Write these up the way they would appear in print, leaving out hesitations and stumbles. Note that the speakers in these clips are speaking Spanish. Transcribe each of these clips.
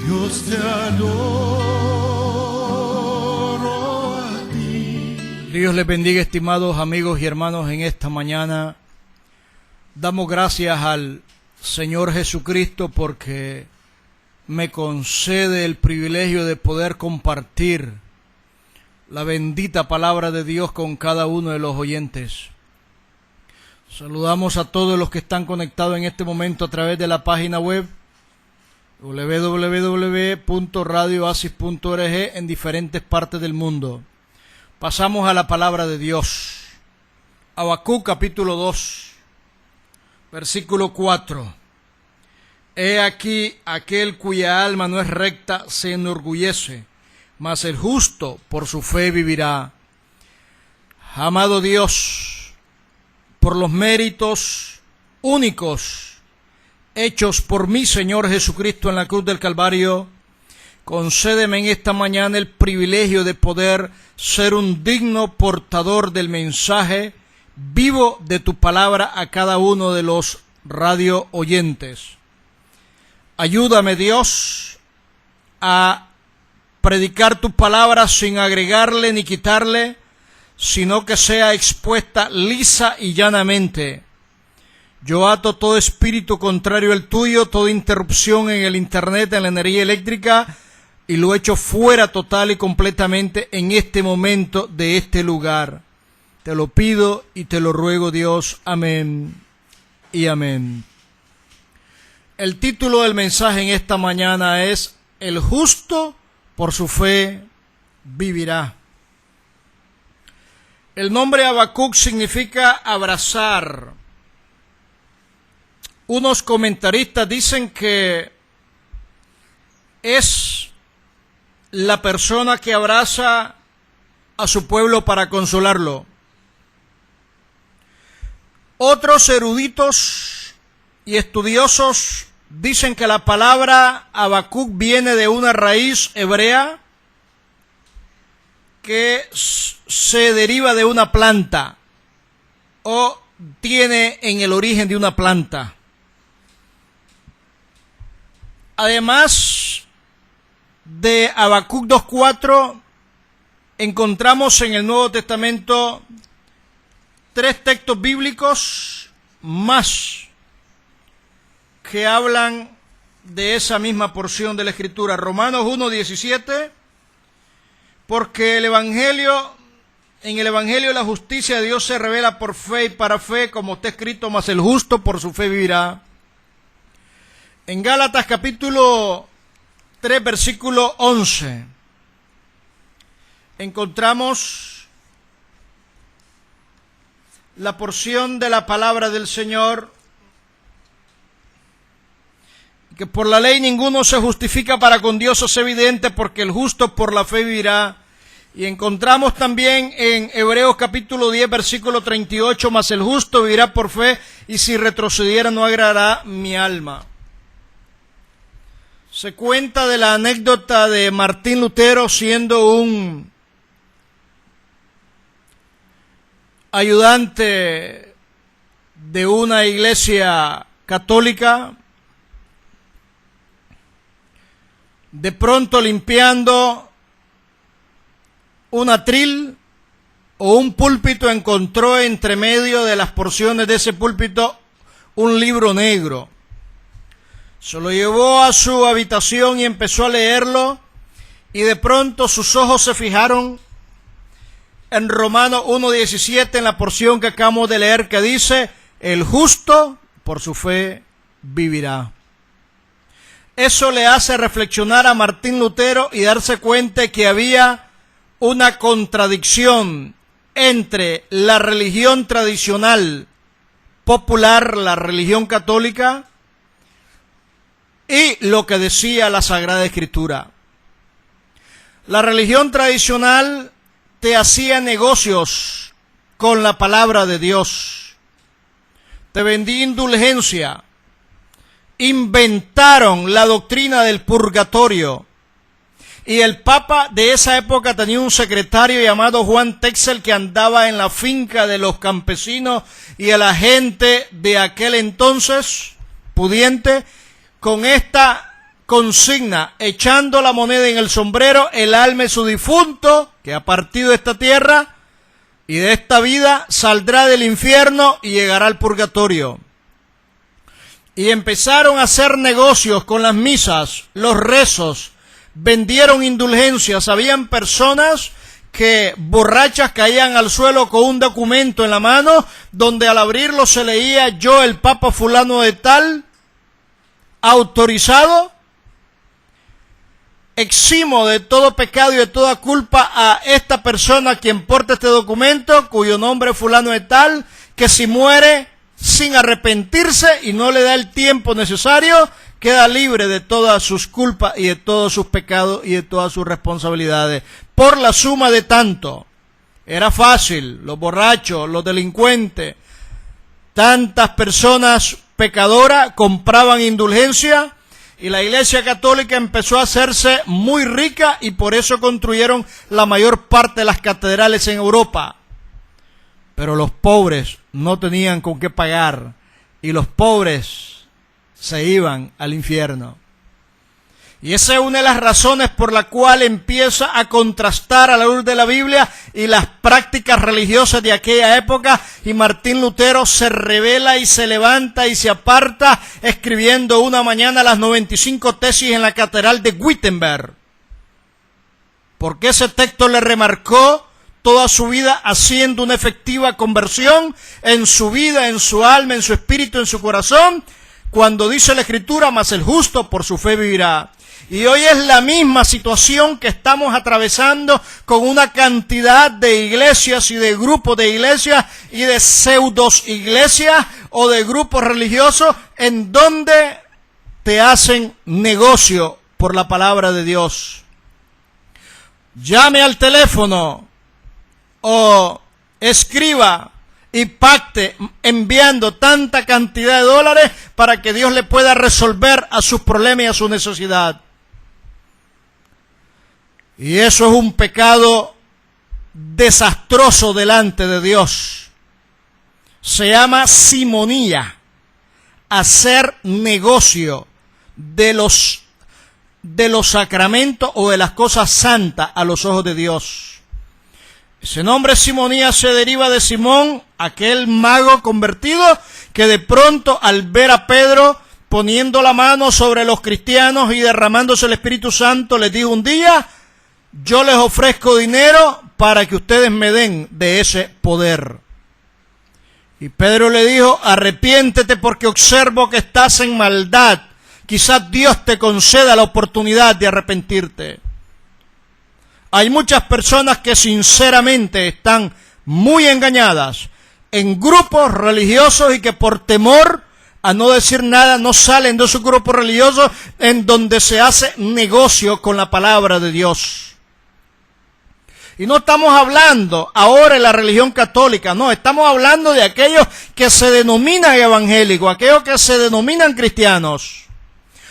Dios te adoro a ti. Dios les bendiga, estimados amigos y hermanos, en esta mañana. Damos gracias al Señor Jesucristo porque me concede el privilegio de poder compartir la bendita palabra de Dios con cada uno de los oyentes. Saludamos a todos los que están conectados en este momento a través de la página web www.radioasis.org en diferentes partes del mundo. Pasamos a la palabra de Dios. Habacuc capítulo 2, versículo 4. He aquí aquel cuya alma no es recta se enorgullece, mas el justo por su fe vivirá. Amado Dios, por los méritos únicos hechos por mi Señor Jesucristo en la cruz del Calvario, concédeme en esta mañana el privilegio de poder ser un digno portador del mensaje vivo de tu palabra a cada uno de los radio oyentes. Ayúdame, Dios, a predicar tu palabra sin agregarle ni quitarle, sino que sea expuesta lisa y llanamente. Yo ato todo espíritu contrario al tuyo, toda interrupción en el internet, en la energía eléctrica, y lo echo fuera total y completamente en este momento de este lugar. Te lo pido y te lo ruego, Dios. Amén y amén. El título del mensaje en esta mañana es: El justo por su fe vivirá. El nombre Habacuc significa abrazar. Unos comentaristas dicen que es la persona que abraza a su pueblo para consolarlo. Otros eruditos y estudiosos dicen que la palabra Habacuc viene de una raíz hebrea que se deriva de una planta o tiene en el origen de una planta. Además de Habacuc 2:4, encontramos en el Nuevo Testamento 3 textos bíblicos más que hablan de esa misma porción de la Escritura. Romanos 1:17, porque en el Evangelio la justicia de Dios se revela por fe y para fe, como está escrito, mas el justo por su fe vivirá. En Gálatas capítulo 3, versículo 11, encontramos la porción de la palabra del Señor, que por la ley ninguno se justifica para con Dios, es evidente, porque el justo por la fe vivirá. Y encontramos también en Hebreos capítulo 10, versículo 38, mas el justo vivirá por fe, y si retrocediera no agradará mi alma. Se cuenta de la anécdota de Martín Lutero siendo un ayudante de una iglesia católica, de pronto limpiando un atril o un púlpito encontró entre medio de las porciones de ese púlpito un libro negro. Se lo llevó a su habitación y empezó a leerlo, y de pronto sus ojos se fijaron en Romanos 1:17, en la porción que acabamos de leer, que dice: el justo por su fe vivirá. Eso le hace reflexionar a Martín Lutero y darse cuenta que había una contradicción entre la religión tradicional popular, la religión católica, y lo que decía la Sagrada Escritura. La religión tradicional te hacía negocios con la palabra de Dios, te vendía indulgencia, inventaron la doctrina del purgatorio, y el Papa de esa época tenía un secretario llamado Juan Texel que andaba en la finca de los campesinos y a la gente de aquel entonces pudiente con esta consigna, echando la moneda en el sombrero, el alma de su difunto, que ha partido de esta tierra y de esta vida, saldrá del infierno y llegará al purgatorio. Y empezaron a hacer negocios con las misas, los rezos, vendieron indulgencias. Habían personas que borrachas caían al suelo con un documento en la mano, donde al abrirlo se leía: yo, el Papa fulano de tal, autorizado, eximo de todo pecado y de toda culpa a esta persona quien porta este documento, cuyo nombre es fulano de tal, que si muere sin arrepentirse y no le da el tiempo necesario, queda libre de todas sus culpas y de todos sus pecados y de todas sus responsabilidades, por la suma de tanto. Era fácil, los borrachos, los delincuentes, tantas personas pecadoras compraban indulgencia, y la Iglesia Católica empezó a hacerse muy rica, y por eso construyeron la mayor parte de las catedrales en Europa. Pero los pobres no tenían con qué pagar, y los pobres se iban al infierno. Y esa es una de las razones por la cual empieza a contrastar a la luz de la Biblia y las prácticas religiosas de aquella época, y Martín Lutero se revela y se levanta y se aparta, escribiendo una mañana las 95 tesis en la catedral de Wittenberg, porque ese texto le remarcó toda su vida, haciendo una efectiva conversión en su vida, en su alma, en su espíritu, en su corazón, cuando dice la Escritura: mas el justo por su fe vivirá. Y hoy es la misma situación que estamos atravesando con una cantidad de iglesias y de grupos de iglesias y de pseudos iglesias o de grupos religiosos en donde te hacen negocio por la palabra de Dios. Llame al teléfono o escriba y pacte enviando tanta cantidad de dólares para que Dios le pueda resolver a sus problemas y a su necesidad. Y eso es un pecado desastroso delante de Dios. Se llama simonía, hacer negocio de los sacramentos o de las cosas santas a los ojos de Dios. Ese nombre simonía se deriva de Simón, aquel mago convertido que de pronto, al ver a Pedro poniendo la mano sobre los cristianos y derramándose el Espíritu Santo, les dijo un día: yo les ofrezco dinero para que ustedes me den de ese poder. Y Pedro le dijo: arrepiéntete, porque observo que estás en maldad. Quizás Dios te conceda la oportunidad de arrepentirte. Hay muchas personas que sinceramente están muy engañadas en grupos religiosos y que por temor a no decir nada no salen de esos grupos religiosos en donde se hace negocio con la palabra de Dios. Y no estamos hablando ahora de la religión católica, no, estamos hablando de aquellos que se denominan evangélicos, aquellos que se denominan cristianos.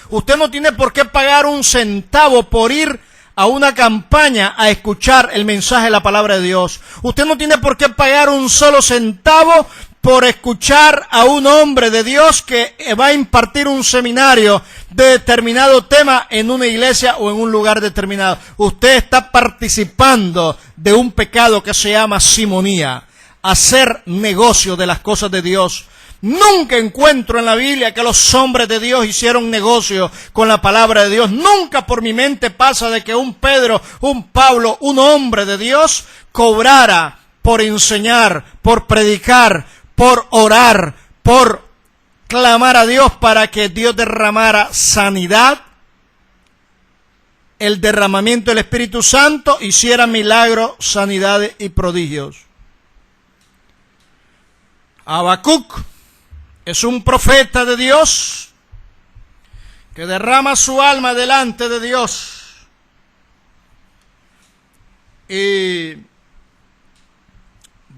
Usted no tiene por qué pagar un centavo por ir a una campaña a escuchar el mensaje de la palabra de Dios. Usted no tiene por qué pagar un solo centavo por escuchar a un hombre de Dios que va a impartir un seminario de determinado tema en una iglesia o en un lugar determinado. Usted está participando de un pecado que se llama simonía, hacer negocio de las cosas de Dios. Nunca encuentro en la Biblia que los hombres de Dios hicieron negocio con la palabra de Dios. Nunca por mi mente pasa de que un Pedro, un Pablo, un hombre de Dios cobrara por enseñar, por predicar, por orar, por clamar a Dios para que Dios derramara sanidad, el derramamiento del Espíritu Santo, hiciera milagros, sanidades y prodigios. Habacuc es un profeta de Dios que derrama su alma delante de Dios. Y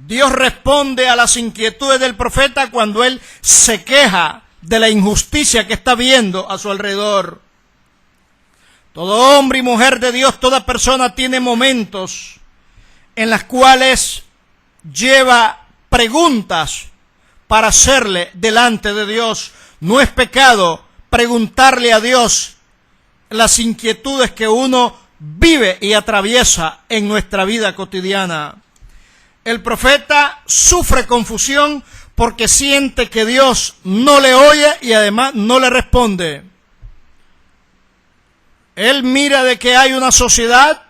Dios responde a las inquietudes del profeta cuando él se queja de la injusticia que está viendo a su alrededor. Todo hombre y mujer de Dios, toda persona tiene momentos en los cuales lleva preguntas para hacerle delante de Dios. No es pecado preguntarle a Dios las inquietudes que uno vive y atraviesa en nuestra vida cotidiana. El profeta sufre confusión porque siente que Dios no le oye y además no le responde. Él mira de que hay una sociedad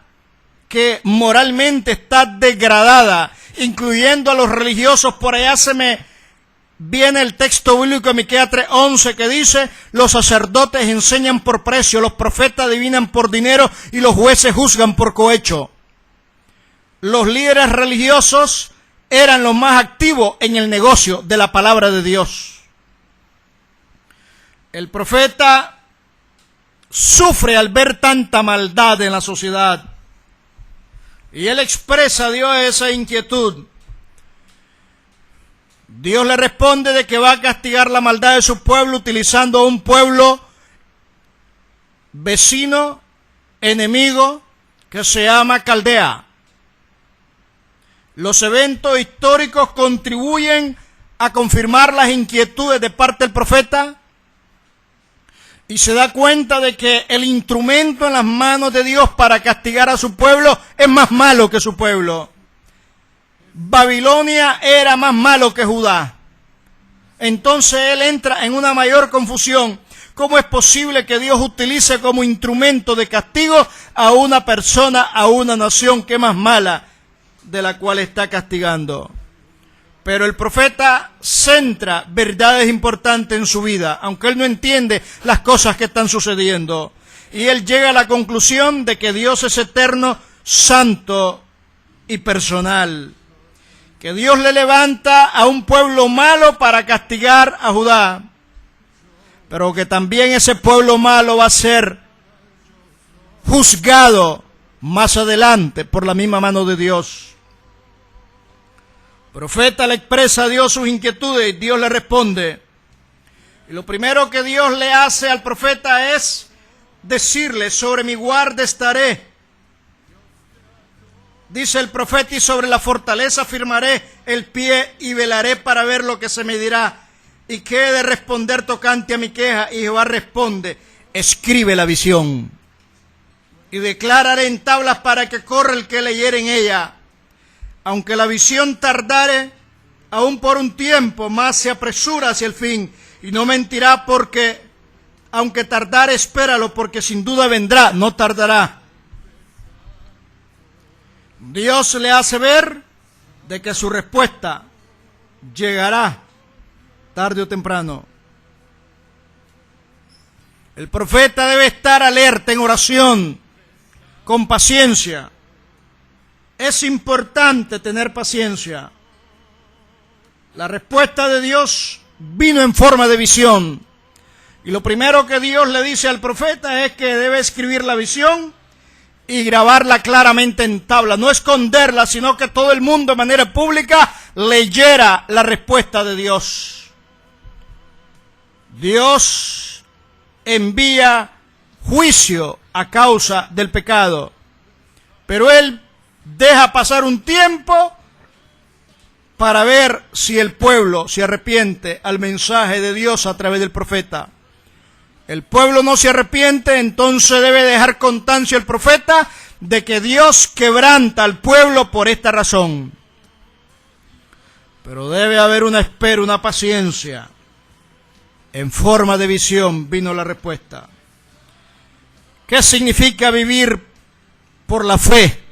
que moralmente está degradada, incluyendo a los religiosos. Por allá se me viene el texto bíblico de Miqueas 3:11 que dice: los sacerdotes enseñan por precio, los profetas adivinan por dinero y los jueces juzgan por cohecho. Los líderes religiosos eran los más activos en el negocio de la palabra de Dios. El profeta sufre al ver tanta maldad en la sociedad. Y él expresa a Dios esa inquietud. Dios le responde de que va a castigar la maldad de su pueblo utilizando a un pueblo vecino, enemigo, que se llama Caldea. Los eventos históricos contribuyen a confirmar las inquietudes de parte del profeta y se da cuenta de que el instrumento en las manos de Dios para castigar a su pueblo es más malo que su pueblo. Babilonia era más malo que Judá. Entonces él entra en una mayor confusión. ¿Cómo es posible que Dios utilice como instrumento de castigo a una persona, a una nación que es más mala de la cual está castigando? Pero el profeta centra verdades importantes en su vida, aunque él no entiende las cosas que están sucediendo. Y él llega a la conclusión de que Dios es eterno, santo y personal. Que Dios le levanta a un pueblo malo para castigar a Judá, pero que también ese pueblo malo va a ser juzgado más adelante por la misma mano de Dios. El profeta le expresa a Dios sus inquietudes y Dios le responde. Y lo primero que Dios le hace al profeta es decirle: sobre mi guarda estaré. Dice el profeta: y sobre la fortaleza firmaré el pie y velaré para ver lo que se me dirá. ¿Y qué he de responder tocante a mi queja? Y Jehová responde: escribe la visión y declárala en tablas para que corra el que leyere en ella. Aunque la visión tardare aún por un tiempo, más se apresura hacia el fin, y no mentirá, porque aunque tardare, espéralo, porque sin duda vendrá, no tardará. Dios le hace ver de que su respuesta llegará tarde o temprano. El profeta debe estar alerta en oración, con paciencia. Es importante tener paciencia. La respuesta de Dios vino en forma de visión. Y lo primero que Dios le dice al profeta es que debe escribir la visión y grabarla claramente en tabla. No esconderla, sino que todo el mundo de manera pública leyera la respuesta de Dios. Dios envía juicio a causa del pecado, pero Él deja pasar un tiempo para ver si el pueblo se arrepiente al mensaje de Dios a través del profeta. El pueblo no se arrepiente, entonces debe dejar constancia el profeta de que Dios quebranta al pueblo por esta razón. Pero debe haber una espera, una paciencia. En forma de visión vino la respuesta. ¿Qué significa vivir por la fe?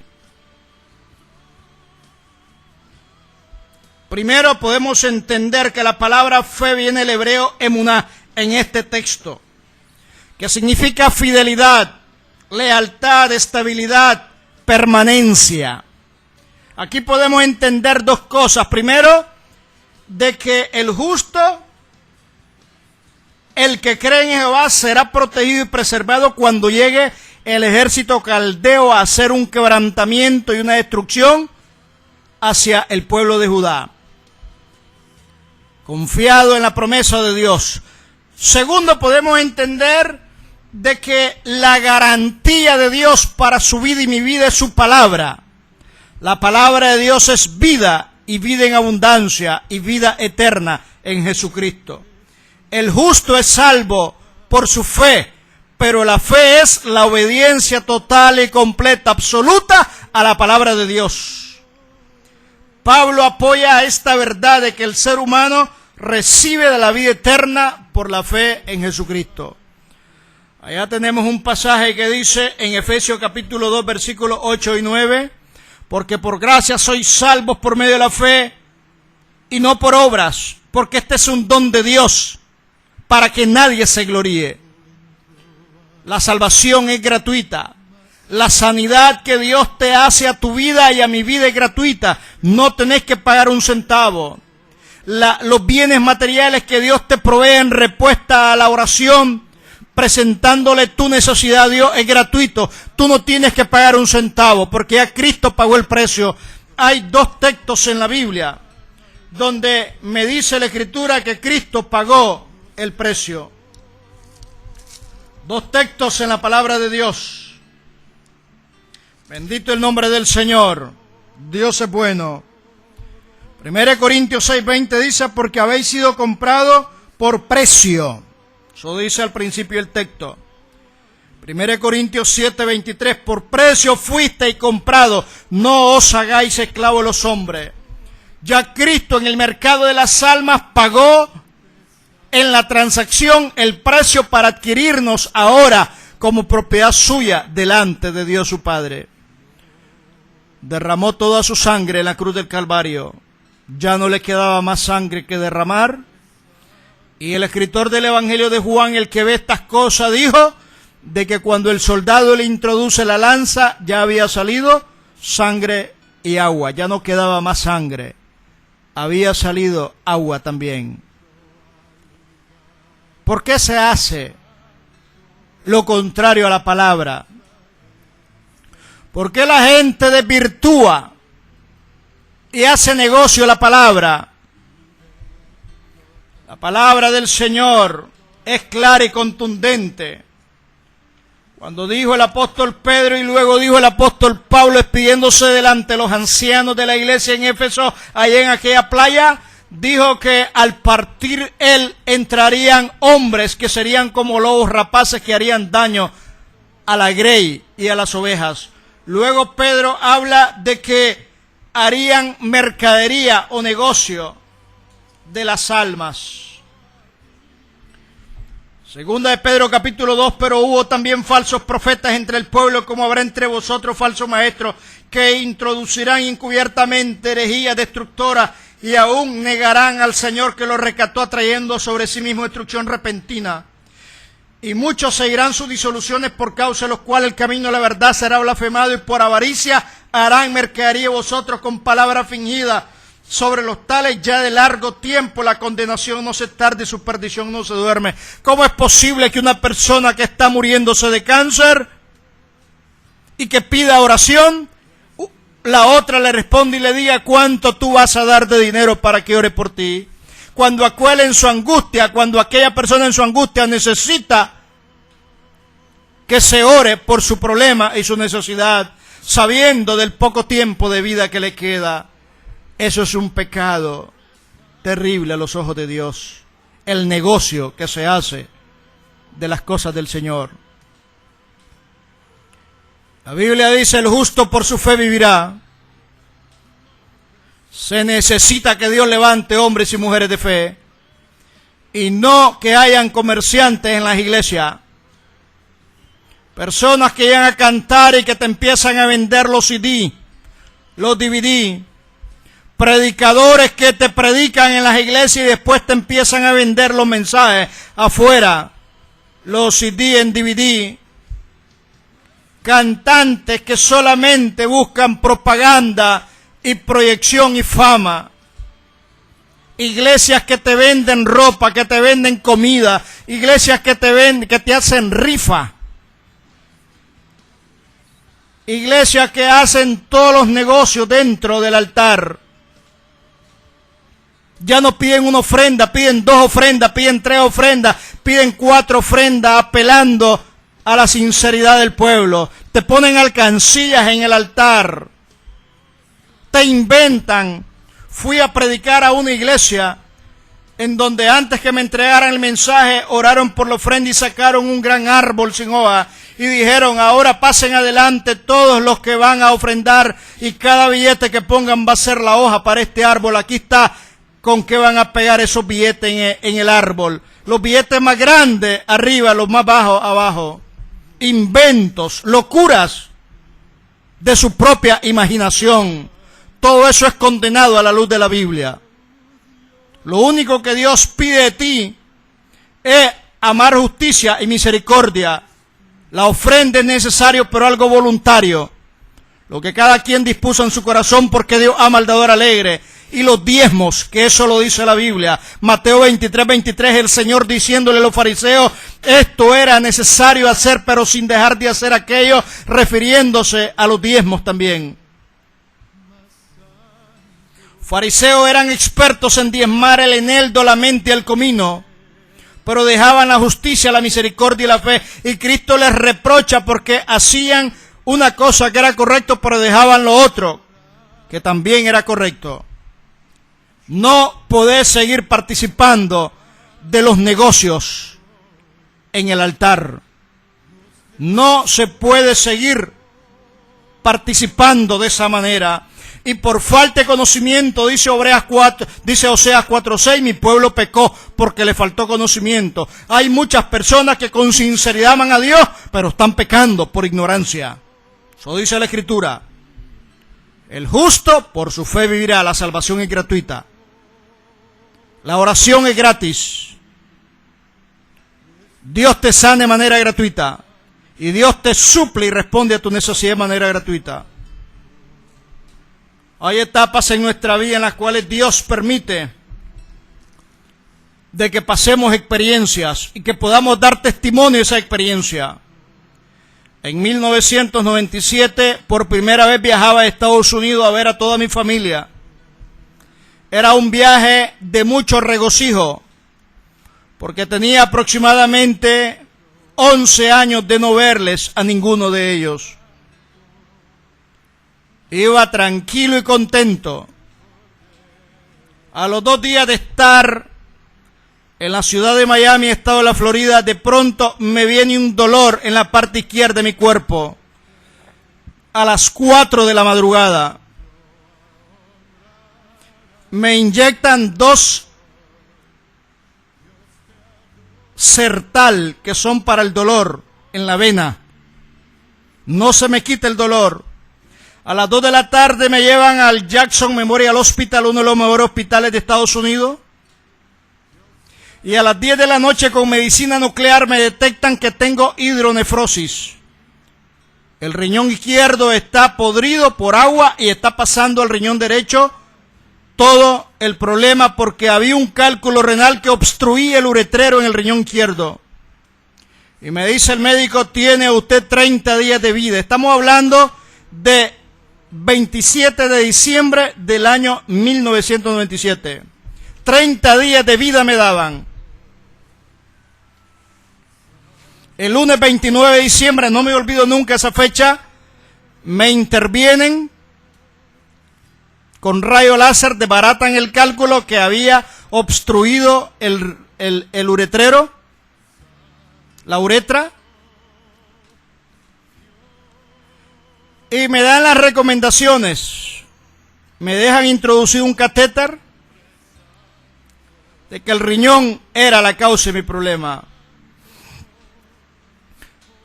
Primero podemos entender que la palabra fe viene del hebreo emuná en este texto, que significa fidelidad, lealtad, estabilidad, permanencia. Aquí podemos entender dos cosas. Primero, de que el justo, el que cree en Jehová, será protegido y preservado cuando llegue el ejército caldeo a hacer un quebrantamiento y una destrucción hacia el pueblo de Judá. Confiado en la promesa de Dios. Segundo, podemos entender de que la garantía de Dios para su vida y mi vida es su palabra. La palabra de Dios es vida, y vida en abundancia, y vida eterna en Jesucristo. El justo es salvo por su fe, pero la fe es la obediencia total y completa, absoluta a la palabra de Dios. Pablo apoya esta verdad de que el ser humano recibe de la vida eterna por la fe en Jesucristo. Allá tenemos un pasaje que dice en Efesios capítulo 2, versículos 8 y 9, porque por gracia sois salvos por medio de la fe y no por obras, porque este es un don de Dios, para que nadie se gloríe. La salvación es gratuita. La sanidad que Dios te hace a tu vida y a mi vida es gratuita. No tenés que pagar un centavo. Los bienes materiales que Dios te provee en respuesta a la oración, presentándole tu necesidad a Dios, es gratuito. Tú no tienes que pagar un centavo, porque ya Cristo pagó el precio. Hay dos textos en la Biblia donde me dice la Escritura que Cristo pagó el precio. Dos textos en la palabra de Dios. Bendito el nombre del Señor. Dios es bueno. 1 Corintios 6:20 dice, porque habéis sido comprados por precio. Eso dice al principio el texto. 1 Corintios 7:23, por precio fuisteis comprados, no os hagáis esclavos los hombres. Ya Cristo en el mercado de las almas pagó en la transacción el precio para adquirirnos ahora como propiedad suya delante de Dios su Padre. Derramó toda su sangre en la cruz del Calvario. Ya no le quedaba más sangre que derramar. Y el escritor del Evangelio de Juan, el que ve estas cosas, dijo de que cuando el soldado le introduce la lanza, ya había salido sangre y agua. Ya no quedaba más sangre. Había salido agua también. ¿Por qué se hace lo contrario a la palabra? ¿Por qué la gente desvirtúa y hace negocio la palabra? La palabra del Señor es clara y contundente. Cuando dijo el apóstol Pedro y luego dijo el apóstol Pablo, despidiéndose delante de los ancianos de la iglesia en Éfeso, allá en aquella playa, dijo que al partir él entrarían hombres que serían como lobos rapaces que harían daño a la grey y a las ovejas. Luego Pedro habla de que harían mercadería o negocio de las almas. Segunda de Pedro capítulo 2, pero hubo también falsos profetas entre el pueblo, como habrá entre vosotros falsos maestros, que introducirán encubiertamente herejías destructoras y aún negarán al Señor que los rescató, atrayendo sobre sí mismo destrucción repentina. Y muchos seguirán sus disoluciones, por causa de los cuales el camino de la verdad será blasfemado, y por avaricia harán mercadería vosotros con palabras fingidas. Sobre los tales ya de largo tiempo la condenación no se tarda y su perdición no se duerme. ¿Cómo es posible que una persona que está muriéndose de cáncer y que pida oración, la otra le responde y le diga cuánto tú vas a dar de dinero para que ore por ti? Cuando aquel en su angustia, cuando aquella persona en su angustia necesita que se ore por su problema y su necesidad, sabiendo del poco tiempo de vida que le queda. Eso es un pecado terrible a los ojos de Dios. El negocio que se hace de las cosas del Señor. La Biblia dice, el justo por su fe vivirá. Se necesita que Dios levante hombres y mujeres de fe. Y no que hayan comerciantes en las iglesias. Personas que llegan a cantar y que te empiezan a vender los CD, los DVD. Predicadores que te predican en las iglesias y después te empiezan a vender los mensajes afuera, los CD en DVD. Cantantes que solamente buscan propaganda y proyección y fama. Iglesias que te venden ropa, que te venden comida. Iglesias que te venden, que te hacen rifa. Iglesias que hacen todos los negocios dentro del altar. Ya no piden una ofrenda, piden 2 ofrendas, piden 3 ofrendas, piden 4 ofrendas, apelando a la sinceridad del pueblo. Te ponen alcancías en el altar. Te inventan. Fui a predicar a una iglesia en donde antes que me entregaran el mensaje, oraron por la ofrenda y sacaron un gran árbol sin hoja. Y dijeron, ahora pasen adelante todos los que van a ofrendar y cada billete que pongan va a ser la hoja para este árbol. Aquí está con qué van a pegar esos billetes en el árbol. Los billetes más grandes arriba, los más bajos abajo. Inventos, locuras de su propia imaginación. Todo eso es condenado a la luz de la Biblia. Lo único que Dios pide de ti es amar justicia y misericordia. La ofrenda es necesario, pero algo voluntario. Lo que cada quien dispuso en su corazón, porque Dios ama al dador alegre. Y los diezmos, que eso lo dice la Biblia. Mateo 23:23, el Señor diciéndole a los fariseos, esto era necesario hacer, pero sin dejar de hacer aquello, refiriéndose a los diezmos también. Fariseos eran expertos en diezmar el eneldo, la mente y el comino, pero dejaban la justicia, la misericordia y la fe. Y Cristo les reprocha porque hacían una cosa que era correcto, pero dejaban lo otro, que también era correcto. No podés seguir participando de los negocios en el altar. No se puede seguir participando de esa manera. Y por falta de conocimiento, dice Oseas 4:6, mi pueblo pecó porque le faltó conocimiento. Hay muchas personas que con sinceridad aman a Dios, pero están pecando por ignorancia. Eso dice la Escritura. El justo por su fe vivirá, la salvación es gratuita. La oración es gratis. Dios te sana de manera gratuita. Y Dios te suple y responde a tu necesidad de manera gratuita. Hay etapas en nuestra vida en las cuales Dios permite de que pasemos experiencias y que podamos dar testimonio de esa experiencia. En 1997, por primera vez viajaba a Estados Unidos a ver a toda mi familia. Era un viaje de mucho regocijo, porque tenía aproximadamente 11 años de no verles a ninguno de ellos. Iba tranquilo y contento. A los 2 días de estar en la ciudad de Miami, estado de la Florida, de pronto me viene un dolor en la parte izquierda de mi cuerpo. A las 4 de la madrugada. Me inyectan 2 Sertal, que son para el dolor, en la vena. No se me quita el dolor. A las 2 de la tarde me llevan al Jackson Memorial Hospital, uno de los mejores hospitales de Estados Unidos. Y a las 10 de la noche con medicina nuclear me detectan que tengo hidronefrosis. El riñón izquierdo está podrido por agua y está pasando al riñón derecho todo el problema porque había un cálculo renal que obstruía el uretrero en el riñón izquierdo. Y me dice el médico, tiene usted 30 días de vida. Estamos hablando de 27 de diciembre del año 1997. 30 días de vida me daban. El lunes 29 de diciembre, no me olvido nunca esa fecha, me intervienen con rayo láser, desbaratan el cálculo que había obstruido el uretrero, la uretra, y me dan las recomendaciones. Me dejan introducir un catéter de que el riñón era la causa de mi problema.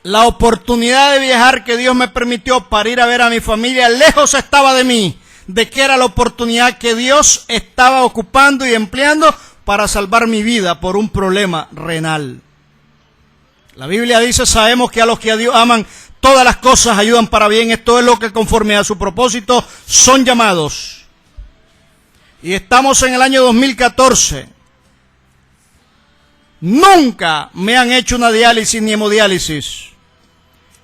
La oportunidad de viajar que Dios me permitió para ir a ver a mi familia lejos estaba de mí, de que era la oportunidad que Dios estaba ocupando y empleando para salvar mi vida por un problema renal. La Biblia dice, sabemos que a los que a Dios aman, todas las cosas ayudan para bien. Esto es lo que conforme a su propósito son llamados. Y estamos en el año 2014. Nunca me han hecho una diálisis ni hemodiálisis.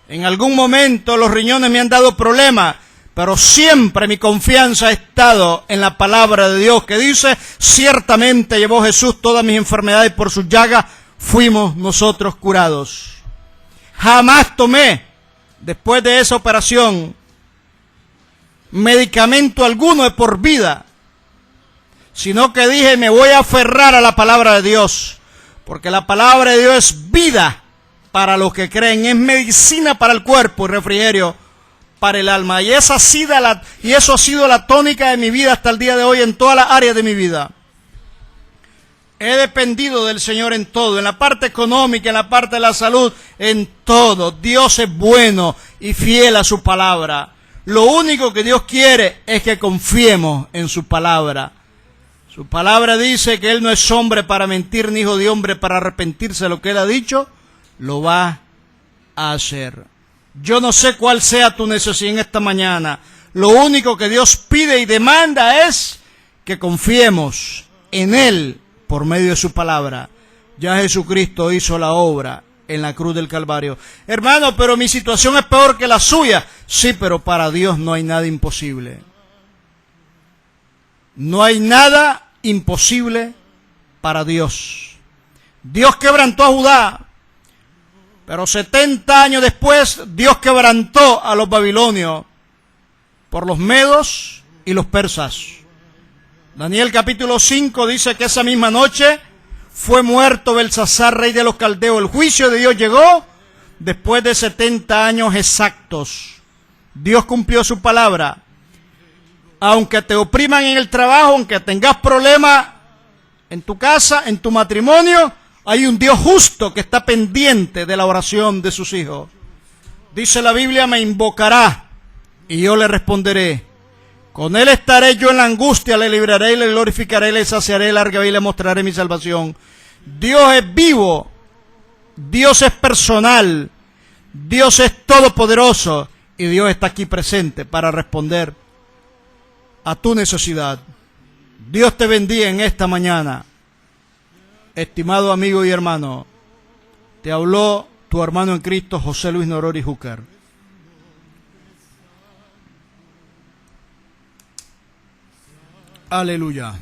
En algún momento los riñones me han dado problemas, pero siempre mi confianza ha estado en la palabra de Dios que dice, ciertamente llevó Jesús todas mis enfermedades, por sus llagas fuimos nosotros curados. Jamás tomé, después de esa operación, medicamento alguno de por vida. sino que dije, me voy a aferrar a la palabra de Dios, porque la palabra de Dios es vida para los que creen, es medicina para el cuerpo y refrigerio para el alma. Y eso ha sido la tónica de mi vida hasta el día de hoy en todas las áreas de mi vida. He dependido del Señor en todo, en la parte económica, en la parte de la salud, en todo. Dios es bueno y fiel a su palabra. Lo único que Dios quiere es que confiemos en su palabra. Su palabra dice que Él no es hombre para mentir, ni hijo de hombre para arrepentirse de lo que Él ha dicho. Lo va a hacer. Yo no sé cuál sea tu necesidad en esta mañana. Lo único que Dios pide y demanda es que confiemos en Él por medio de su palabra. Ya Jesucristo hizo la obra en la cruz del Calvario. Hermano, pero mi situación es peor que la suya. Sí, pero para Dios no hay nada imposible. No hay nada imposible para Dios. Dios quebrantó a Judá, pero 70 años después Dios quebrantó a los babilonios por los medos y los persas. Daniel capítulo 5 dice que esa misma noche fue muerto Belsasar, rey de los caldeos. El juicio de Dios llegó después de 70 años exactos. Dios cumplió su palabra. Aunque te opriman en el trabajo, aunque tengas problemas en tu casa, en tu matrimonio, hay un Dios justo que está pendiente de la oración de sus hijos. Dice la Biblia, me invocará y yo le responderé. Con Él estaré yo en la angustia, le libraré y le glorificaré, le saciaré, largaré y le mostraré mi salvación. Dios es vivo, Dios es personal, Dios es todopoderoso y Dios está aquí presente para responder a tu necesidad. Dios te bendiga en esta mañana. Estimado amigo y hermano, te habló tu hermano en Cristo, José Luis Norori Júcar. Aleluya.